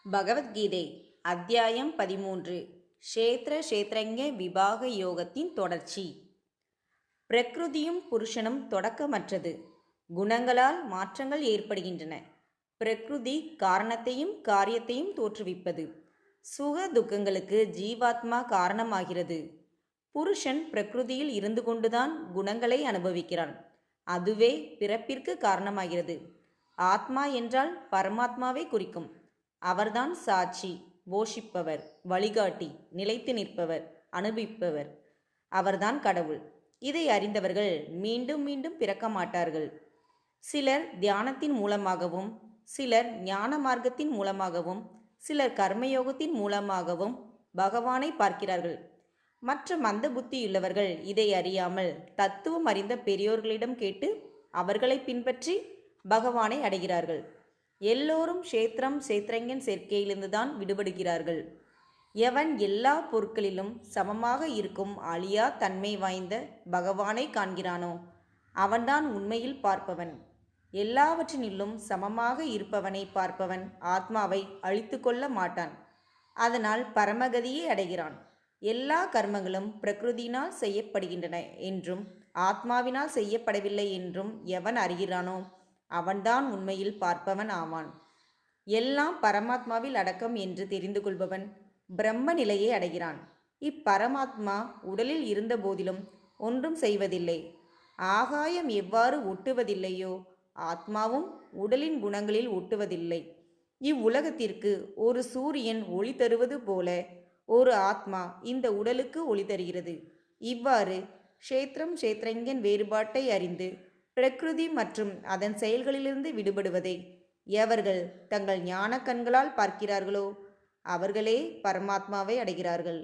பகவத்கீதை அத்தியாயம் 13 க்ஷேத்திர க்ஷேத்ரஜ்ஞ விபாக யோகத்தின் தொடர்ச்சி. பிரகிருதியும் புருஷனும் தொடக்கமற்றது. குணங்களால் மாற்றங்கள் ஏற்படுகின்றன. பிரகிருதி காரணத்தையும் காரியத்தையும் தோற்றுவிப்பது. சுக துக்கங்களுக்கு ஜீவாத்மா காரணமாகிறது. புருஷன் பிரகிருதியில் இருந்து கொண்டுதான் குணங்களை அனுபவிக்கிறான். அதுவே பிறப்பிற்கு காரணமாகிறது. ஆத்மா என்றால் பரமாத்மாவை குறிக்கும். அவர்தான் சாட்சி, போஷிப்பவர், வழிகாட்டி, நிலைத்து நிற்பவர், அனுபவிப்பவர். அவர்தான் கடவுள். இதை அறிந்தவர்கள் மீண்டும் மீண்டும் பிறக்க மாட்டார்கள். சிலர் தியானத்தின் மூலமாகவும், சிலர் ஞான மார்க்கத்தின் மூலமாகவும், சிலர் கர்மயோகத்தின் மூலமாகவும் பகவானை பார்க்கிறார்கள். மற்ற மந்த புத்தியுள்ளவர்கள் இதை அறியாமல் தத்துவம் அறிந்த பெரியோர்களிடம் கேட்டு அவர்களை பின்பற்றி பகவானை அடைகிறார்கள். எல்லோரும் க்ஷேத்திரம் க்ஷேத்ரஜ்ஞன் சேர்க்கையிலிருந்துதான் விடுபடுகிறார்கள். எவன் எல்லா பொருட்களிலும் சமமாக இருக்கும் அழியா தன்மை வாய்ந்த பகவானை காண்கிறானோ அவன்தான் உண்மையில் பார்ப்பவன். எல்லாவற்றினிலும் சமமாக இருப்பவனை பார்ப்பவன் ஆத்மாவை அழித்து கொள்ள மாட்டான். அதனால் பரமகதியை அடைகிறான். எல்லா கர்மங்களும் பிரகிருதியினால் செய்யப்படுகின்றன என்றும் ஆத்மாவினால் செய்யப்படவில்லை என்றும் எவன் அறிகிறானோ அவன்தான் உண்மையில் பார்ப்பவன் ஆவான். எல்லாம் பரமாத்மாவில் அடக்கம் என்று தெரிந்து கொள்பவன் பிரம்ம நிலையை அடைகிறான். இப்பரமாத்மா உடலில் இருந்த போதிலும் ஒன்றும் செய்வதில்லை. ஆகாயம் எவ்வாறு ஒட்டுவதில்லையோ ஆத்மாவும் உடலின் குணங்களில் ஒட்டுவதில்லை. இவ்வுலகத்திற்கு ஒரு சூரியன் ஒளி தருவது போல ஒரு ஆத்மா இந்த உடலுக்கு ஒளி தருகிறது. இவ்வாறு க்ஷேத்திரம் க்ஷேத்ரஜ்ஞன் வேறுபாட்டை அறிந்து பிரகிருதி மற்றும் அதன் செயல்களிலிருந்து விடுபடுவதை எவர்கள் தங்கள் ஞான கண்களால் பார்க்கிறார்களோ அவர்களே பரமாத்மாவை அடைகிறார்கள்.